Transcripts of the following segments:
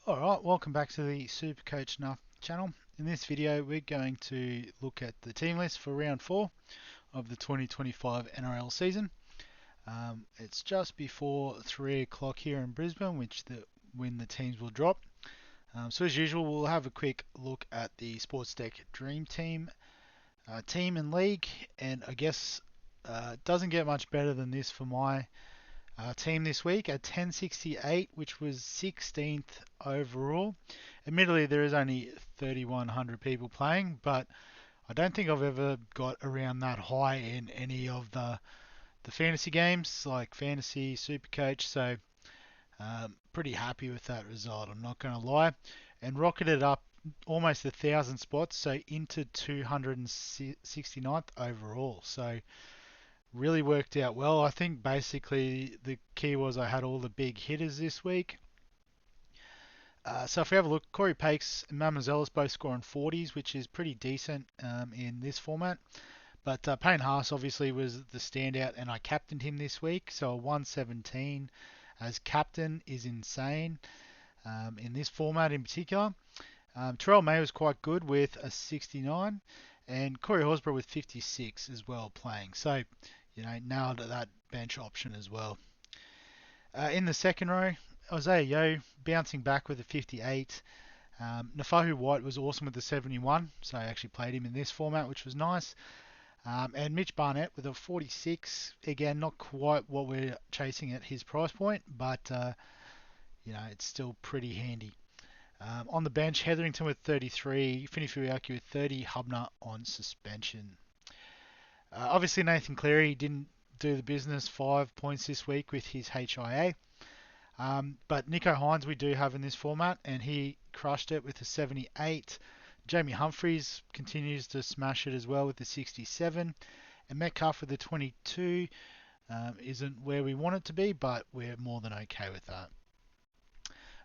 Alright, welcome back to the Supercoach Nuff channel. In this video we're going to look at the team list for round 4 of the 2025 NRL season. It's just before 3 o'clock here in Brisbane, when the teams will drop. So as usual, we'll have a quick look at the Sportsdeck Dream Team team and league, and I guess it doesn't get much better than this for my team this week at 1068, which was 16th overall. Admittedly, there is only 3,100 people playing, but I don't think I've ever got around that high in any of the fantasy games like Fantasy, Supercoach. So pretty happy with that result, I'm not going to lie, and rocketed up almost 1,000 spots, so into 269th overall. So really worked out well. I think basically the key was I had all the big hitters this week. So if we have a look, Corey Pakes and Mamazelis both scoring 40s, which is pretty decent in this format. But Payne Haas obviously was the standout, and I captained him this week. So a 117 as captain is insane in this format in particular. Terrell May was quite good with a 69, and Corey Horsburgh with 56 as well playing. So nailed that bench option as well. In the second row, Isaiah Yeo bouncing back with a 58. Nafahu White was awesome with the 71, so I actually played him in this format, which was nice. And Mitch Barnett with a 46. Again, not quite what we're chasing at his price point, but it's still pretty handy. On the bench, Hetherington with 33, Finifuaki with 30, Hubner on suspension. Obviously, Nathan Cleary didn't do the business, 5 points this week with his HIA. But Nicho Hynes we do have in this format, and he crushed it with a 78. Jamie Humphries continues to smash it as well with the 67. And Metcalf with the 22 isn't where we want it to be, but we're more than okay with that.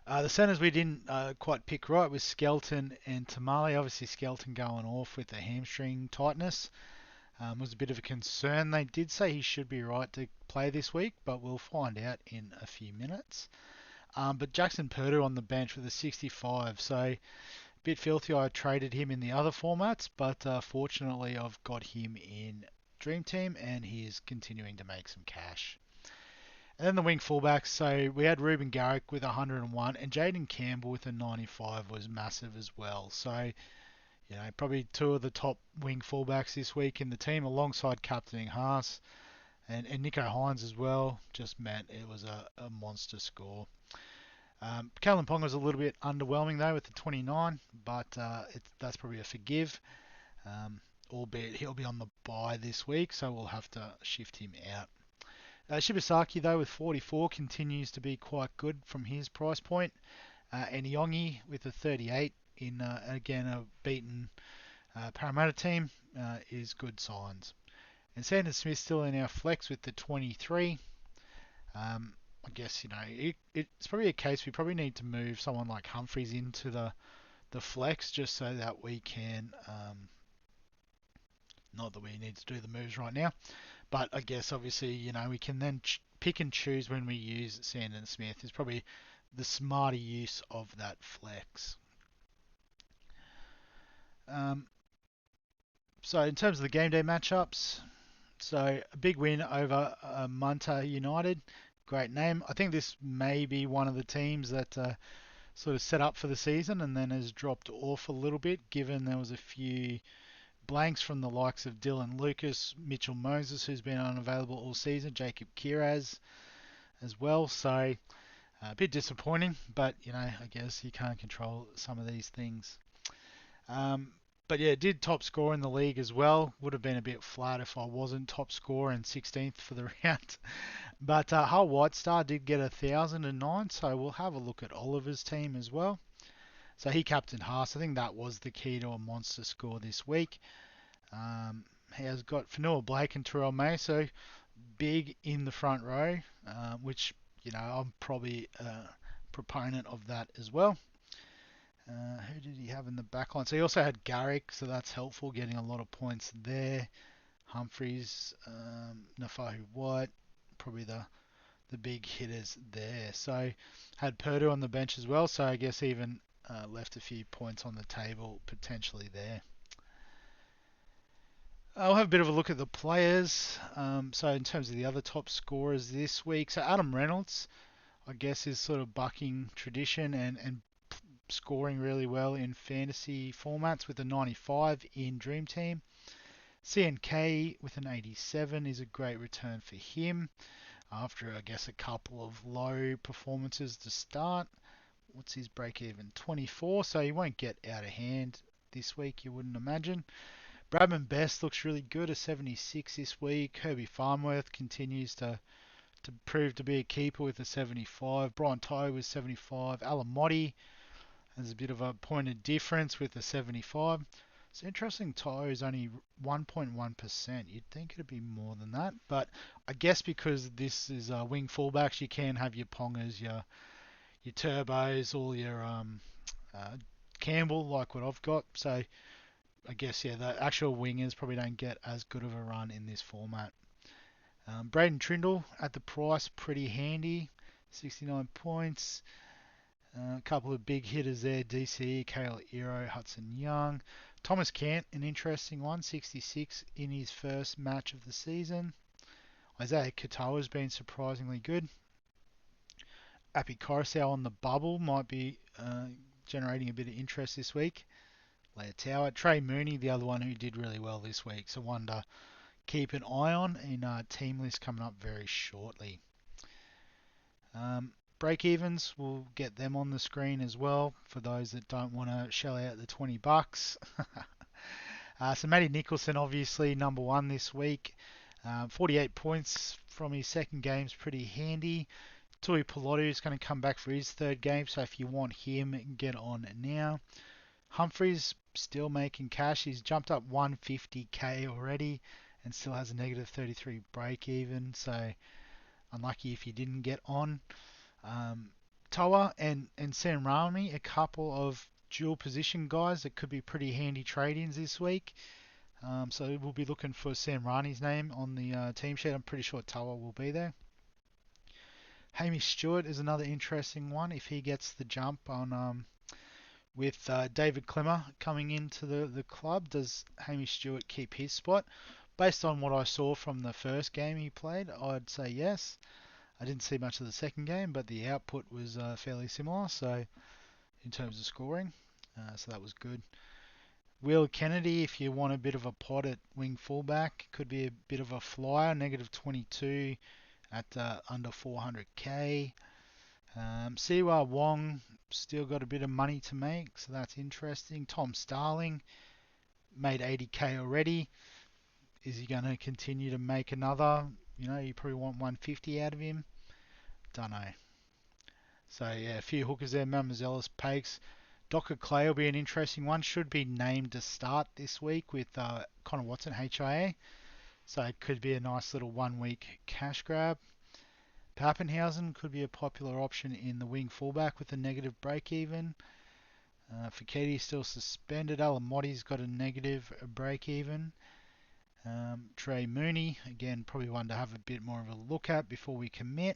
The centres we didn't quite pick right was Skelton and Tamale. Obviously, Skelton going off with the hamstring tightness was a bit of a concern. They did say he should be right to play this week, but we'll find out in a few minutes. But Jackson Purdue on the bench with a 65, so a bit filthy. I traded him in the other formats, but fortunately I've got him in Dream Team, and he is continuing to make some cash. And then the wing fullbacks, so we had Ruben Garrick with 101, and Jaden Campbell with a 95 was massive as well. So probably two of the top wing fullbacks this week in the team, alongside captaining Haas and Nicho Hynes as well. Just meant it was a monster score. Kalen Pong was a little bit underwhelming though with the 29, but that's probably a forgive. Albeit he'll be on the bye this week, so we'll have to shift him out. Shibasaki though with 44 continues to be quite good from his price point. And Iongi with a 38 in again a beaten Parramatta team is good signs. And Sandon Smith still in our flex with the 23. I guess it's probably a case we probably need to move someone like Humphries into the flex, just so that we can not that we need to do the moves right now, but I guess obviously we can then pick and choose when we use Sandon Smith. Is probably the smarter use of that flex. So in terms of the game day matchups, so a big win over Munter United. Great name. I think this may be one of the teams that sort of set up for the season and then has dropped off a little bit, given there was a few blanks from the likes of Dylan Lucas, Mitchell Moses, who's been unavailable all season, Jacob Kiraz as well. So a bit disappointing, but I guess you can't control some of these things. But yeah, did top score in the league as well. Would have been a bit flat if I wasn't top scorer and 16th for the round. But Hull White Star did get 1,009, so we'll have a look at Oliver's team as well. So he captained Haas. I think that was the key to a monster score this week. He has got Fanua Blake and Terrell May, so big in the front row, which I'm probably a proponent of that as well. Who did he have in the back line? So he also had Garrick, so that's helpful, getting a lot of points there. Humphreys, Nafahu White, probably the big hitters there. So had Purdue on the bench as well, so I guess even left a few points on the table potentially there. I'll have a bit of a look at the players. So in terms of the other top scorers this week, so Adam Reynolds, I guess, is sort of bucking tradition and scoring really well in fantasy formats with a 95 in Dream Team. CNK with an 87 is a great return for him after, I guess, a couple of low performances to start. What's his break even? 24, so he won't get out of hand this week, you wouldn't imagine. Bradman Best looks really good, a 76 this week. Herbie Farnworth continues to prove to be a keeper with a 75. Brian Tyler was 75. Alamotti has a bit of a point of difference with a 75. It's interesting, Tyler is only 1.1%. You'd think it'd be more than that, but I guess because this is wing fullbacks, you can have your Pongers, your Turbos, all your uh, Campbell, like what I've got. So I guess, yeah, the actual wingers probably don't get as good of a run in this format. Braden Trindle at the price, pretty handy, 69 points. A couple of big hitters there, DCE, Kale Iro, Hudson Young. Thomas Cant, an interesting one, 66 in his first match of the season. Isaiah Katoa's been surprisingly good. Api Coruscant on the bubble might be generating a bit of interest this week. Tower. Trey Mooney, the other one who did really well this week, so one to keep an eye on in team list coming up very shortly. Break evens, we'll get them on the screen as well for those that don't want to shell out the $20. So Matty Nicholson, obviously number one this week. 48 points from his second game is pretty handy. Tui Pilotu is going to come back for his third game, so if you want him, get on now. Humphreys still making cash. He's jumped up 150k already and still has a negative 33 break even, so unlucky if you didn't get on. Toa and Sam Rami, a couple of dual position guys that could be pretty handy trade-ins this week. So we'll be looking for Sam Rani's name on the team sheet. I'm pretty sure Toa will be there. Hamish Stewart is another interesting one if he gets the jump on with David Klemmer coming into the club. Does Hamish Stewart keep his spot? Based on what I saw from the first game he played, I'd say yes. I didn't see much of the second game, but the output was fairly similar, so in terms of scoring, so that was good. Will Kennedy, if you want a bit of a pot at wing fullback, could be a bit of a flyer, negative 22 at under 400k. Siwa Wong still got a bit of money to make, so that's interesting. Tom Starling made 80k already. Is he going to continue to make another? You probably want 150 out of him. Don't know. So yeah, a few hookers there. Mamazelis, Pakes. Docker Clay will be an interesting one. Should be named to start this week with Connor Watson, HIA. So it could be a nice little 1 week cash grab. Pappenhausen could be a popular option in the wing fullback with a negative break even. Fekete still suspended. Alamotti's got a negative break even. Trey Mooney, again, probably one to have a bit more of a look at before we commit.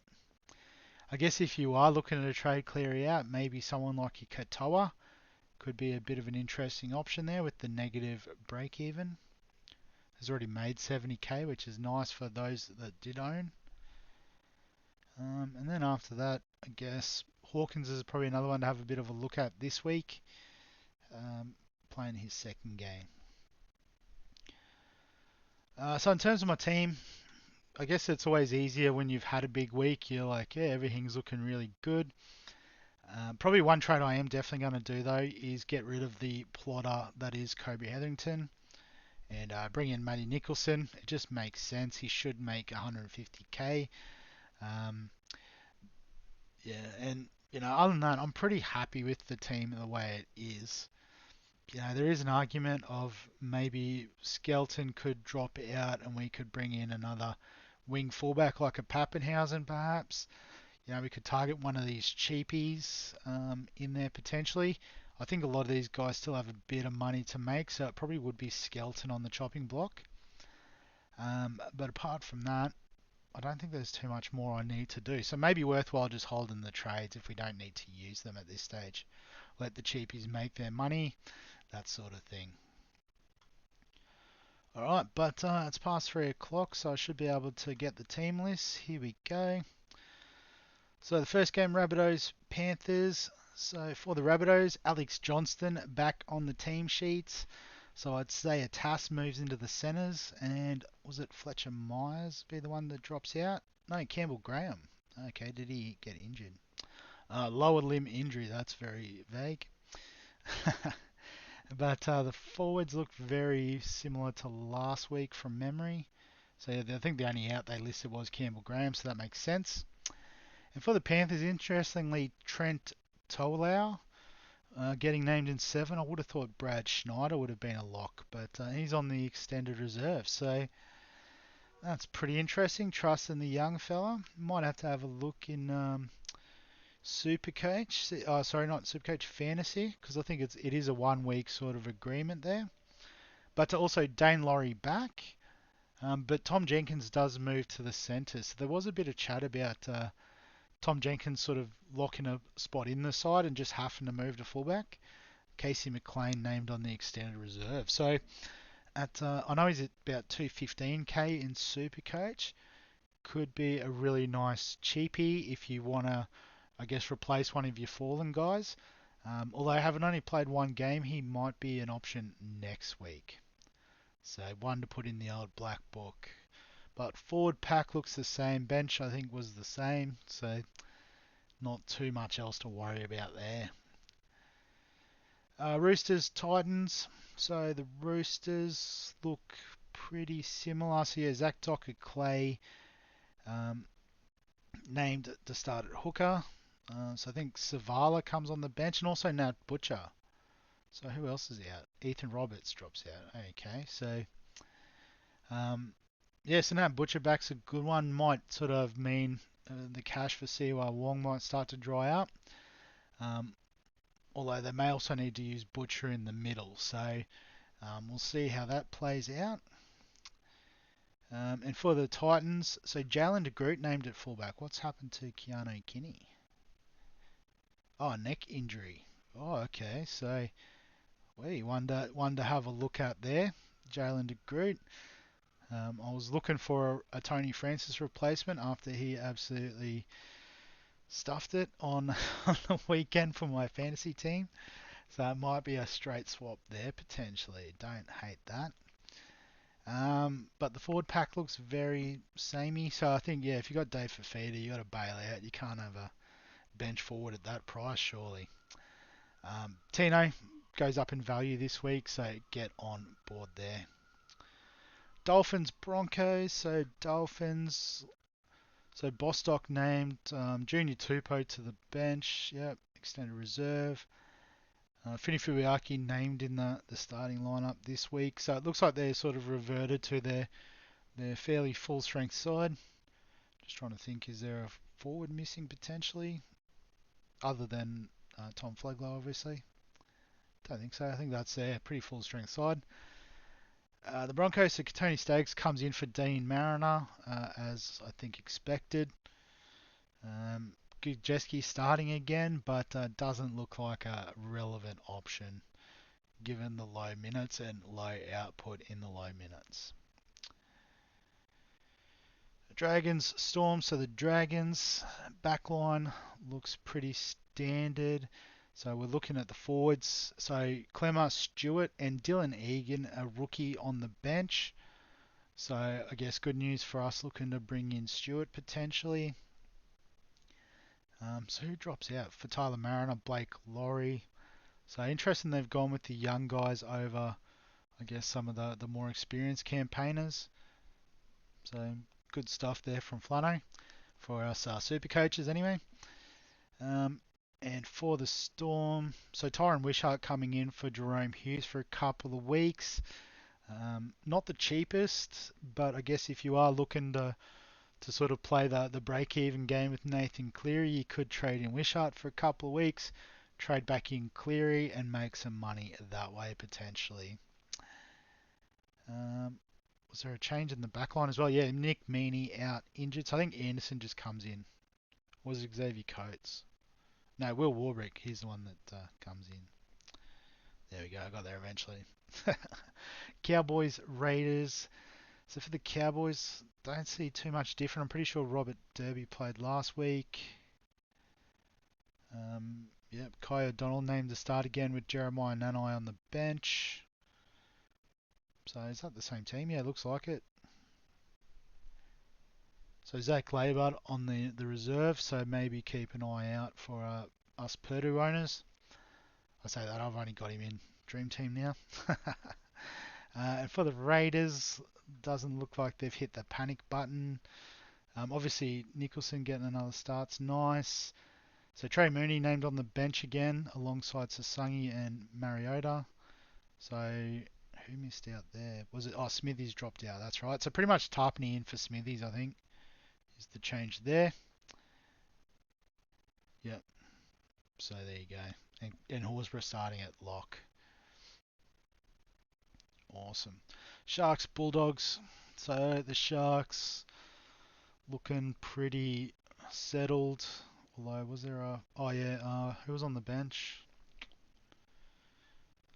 I guess if you are looking at a trade cleary out, maybe someone like your Katoa could be a bit of an interesting option there with the negative break even. Has already made 70k, which is nice for those that did own. And then after that, I guess Hawkins is probably another one to have a bit of a look at this week, playing his second game. So in terms of my team, I guess it's always easier when you've had a big week. You're like, yeah, everything's looking really good. Probably one trade I am definitely going to do though is get rid of the plotter that is Kobe Hetherington and bring in Matty Nicholson. It just makes sense. He should make 150k. Yeah, and other than that, I'm pretty happy with the team the way it is. There is an argument of maybe Skelton could drop out and we could bring in another wing fullback like a Pappenhausen perhaps. We could target one of these cheapies in there potentially. I think a lot of these guys still have a bit of money to make, so it probably would be Skelton on the chopping block. But apart from that, I don't think there's too much more I need to do. So maybe worthwhile just holding the trades if we don't need to use them at this stage. Let the cheapies make their money, that sort of thing. Alright, but it's past 3 o'clock, so I should be able to get the team list. Here we go. So the first game, Rabbitohs Panthers. So for the Rabbitohs, Alex Johnston back on the team sheets. So I'd say a Tass moves into the centres, and was it Fletcher Myers be the one that drops out? No, Campbell Graham. Okay, did he get injured? Lower limb injury, that's very vague. But the forwards look very similar to last week from memory. So yeah, I think the only out they listed was Campbell Graham, so that makes sense. And for the Panthers, interestingly, Trent Tolau getting named in 7. I would have thought Brad Schneider would have been a lock, but he's on the extended reserve. So that's pretty interesting. Trusting the young fella. Might have to have a look in Supercoach. Sorry, not Supercoach, Fantasy, because I think it is a 1 week sort of agreement there. But also Dane Laurie back. But Tom Jenkins does move to the centre. So there was a bit of chat about Tom Jenkins sort of locking a spot in the side and just having to move to fullback. Casey McLean named on the extended reserve. So at I know he's at about 215k in Supercoach. Could be a really nice cheapie if you want to, I guess, replace one of your fallen guys. Although having only played 1 game, he might be an option next week. So one to put in the old black book. But forward pack looks the same. Bench I think was the same. So not too much else to worry about there. Roosters, Titans. So the Roosters look pretty similar. So yeah, Zach Docker Clay um, named to start at hooker. So I think Savala comes on the bench and also Nat Butcher. So who else is out? Ethan Roberts drops out. Okay, so yeah, so Nat Butcher back's a good one. Might sort of mean the cash for Siwa Wong might start to dry up. Um, Although they may also need to use Butcher in the middle. So we'll see how that plays out. And for the Titans, so Jalen de Groot named at fullback. What's happened to Keanu Kinney? Oh, neck injury. Oh, okay. So we one to have a look at there. Jalen de Groot. I was looking for a Tony Francis replacement after he absolutely stuffed it on, on the weekend for my fantasy team. So it might be a straight swap there potentially. Don't hate that. But the forward pack looks very samey. So I think, yeah, if you got Dave Fafita, you got to bail out. You can't have a bench forward at that price, surely. Tino goes up in value this week, so get on board there. Dolphins, Broncos. So Dolphins. So Bostock named Junior Tupou to the bench. Yep, extended reserve. Finifuiaki named in the starting lineup this week. So it looks like they're sort of reverted to their fairly full strength side. Just trying to think, is there a forward missing potentially? Other than Tom Flegler, obviously. Don't think so. I think that's their pretty full strength side. The Broncos, so Tony Staggs comes in for Dean Mariner, as I think expected. Gudjeski starting again, but doesn't look like a relevant option given the low minutes and low output in the low minutes. Dragons, Storm. So the Dragons backline looks pretty standard. So we're looking at the forwards. So Clemmer, Stewart, and Dylan Egan, a rookie on the bench. So I guess good news for us looking to bring in Stewart potentially. So who drops out? For Tyler Mariner, Blake Laurie. So interesting they've gone with the young guys over, I guess, some of the more experienced campaigners. So good stuff there from Flano for us super coaches anyway. And for the Storm, so Tyron Wishart coming in for Jerome Hughes for a couple of weeks. Not the cheapest, but I guess if you are looking to sort of play the break-even game with Nathan Cleary, you could trade in Wishart for a couple of weeks, trade back in Cleary, and make some money that way potentially. Was there a change in the back line as well? Yeah, Nick Meaney out injured. So I think Anderson just comes in. Was it Xavier Coates? No, Will Warbrick. He's the one that comes in. There we go. I got there eventually. Cowboys, Raiders. So for the Cowboys, don't see too much different. I'm pretty sure Robert Derby played last week. Yep, Kai O'Donnell named to start again with Jeremiah Nanai on the bench. So is that the same team? Yeah, looks like it. So Zach Labart on the reserve, so maybe keep an eye out for us Purdue owners. I say that, I've only got him in Dream Team now. And for the Raiders, doesn't look like they've hit the panic button. Obviously, Nicholson getting another start's nice. So Trey Mooney named on the bench again alongside Sasangi and Mariota. So who missed out there? Was it? Oh, Smithies dropped out. That's right. So pretty much Tarpany in for Smithies, I think, is the change there. Yep. So there you go. And Horsburgh starting at lock. Awesome. Sharks, Bulldogs. So the Sharks looking pretty settled. Although, was there a... Oh, yeah. Who was on the bench?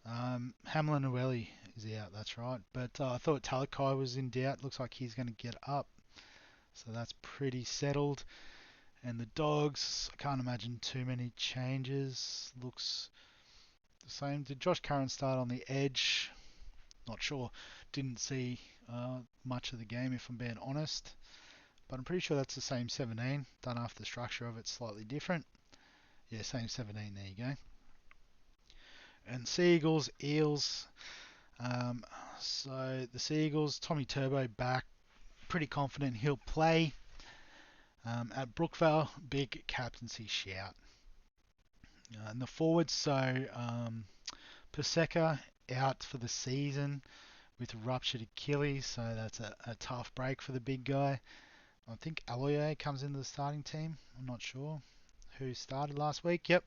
Hamlin Ueli is out, that's right. But I thought Talakai was in doubt. Looks like he's going to get up. So that's pretty settled. And the Dogs, I can't imagine too many changes. Looks the same. Did Josh Curran start on the edge? Not sure. Didn't see much of the game, if I'm being honest. But I'm pretty sure that's the same 17. Done after the structure of it slightly different. Yeah, same 17. There you go. And Seagulls, Eels. So the Seagulls, Tommy Turbo back. Pretty confident he'll play. At Brookvale, big captaincy shout. And the forwards, so Paseka out for the season with ruptured Achilles, so that's a tough break for the big guy. I think Aloye comes into the starting team. I'm not sure who started last week. Yep.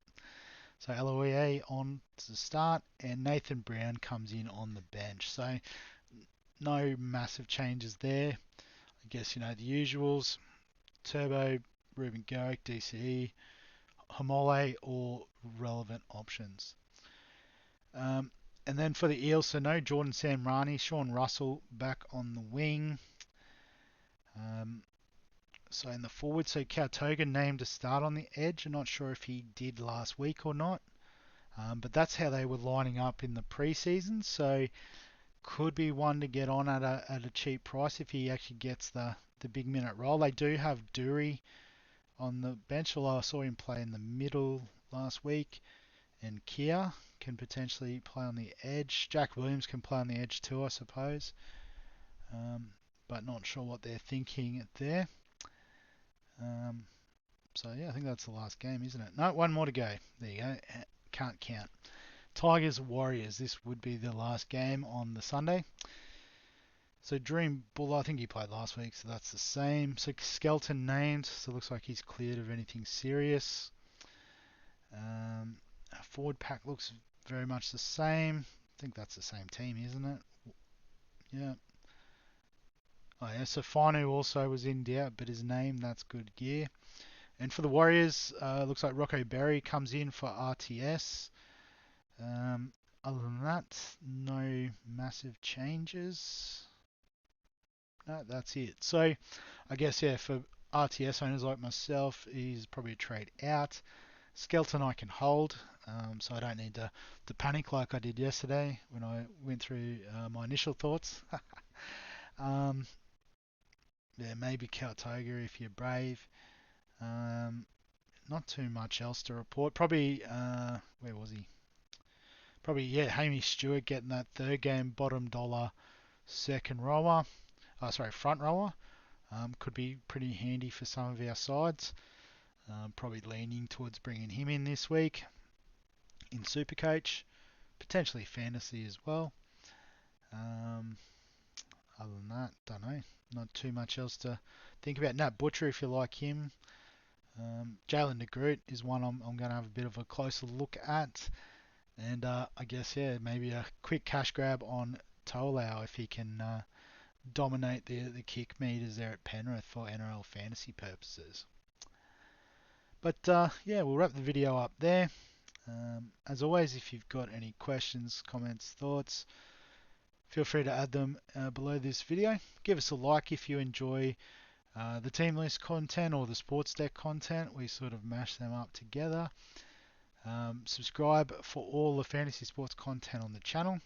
So Aloye on to start, and Nathan Brown comes in on the bench. So no massive changes there. I guess, the usuals. Turbo, Ruben Garrick, DCE, Hamole, all relevant options. And then for the Eels, so no Jordan Samrani, Sean Russell back on the wing. So in the forward, so Kautoga named to start on the edge. I'm not sure if he did last week or not. But that's how they were lining up in the preseason. So could be one to get on at a cheap price if he actually gets the big minute role. They do have Dury on the bench, although I saw him play in the middle last week. And Kia can potentially play on the edge. Jack Williams can play on the edge too, I suppose. But not sure what they're thinking there. So yeah, I think that's the last game, isn't it? No, one more to go. There you go. Can't count. Tigers Warriors. This would be the last game on the Sunday. So Dream Bull, I think he played last week, so that's the same. So Skelton named, so it looks like he's cleared of anything serious. Forward pack looks very much the same. I think that's the same team, isn't it? Yeah. Oh yeah, so Finu also was in doubt, but his name, that's good gear. And for the Warriors, looks like Rocco Berry comes in for RTS. Other than that, no massive changes. No, that's it. So I guess, yeah, for RTS owners like myself, he's probably a trade out. Skeleton I can hold, so I don't need to panic like I did yesterday when I went through my initial thoughts. Yeah, maybe Kautoga if you're brave. Not too much else to report. Probably, where was he? Probably, yeah, Hamish Stewart getting that third game bottom dollar second rower. Front rower. Could be pretty handy for some of our sides. Probably leaning towards bringing him in this week in Supercoach. Potentially fantasy as well. Other than that, don't know. Not too much else to think about. Nat Butcher, if you like him. Jalen DeGroot is one I'm going to have a bit of a closer look at. And I guess, yeah, maybe a quick cash grab on Tolau if he can dominate the kick meters there at Penrith for NRL fantasy purposes. But yeah, we'll wrap the video up there. As always, if you've got any questions, comments, thoughts, feel free to add them below this video. Give us a like if you enjoy the team list content or the sports deck content. We sort of mash them up together. Subscribe for all the fantasy sports content on the channel.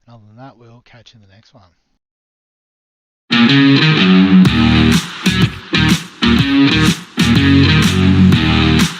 And other than that, we'll catch you in the next one.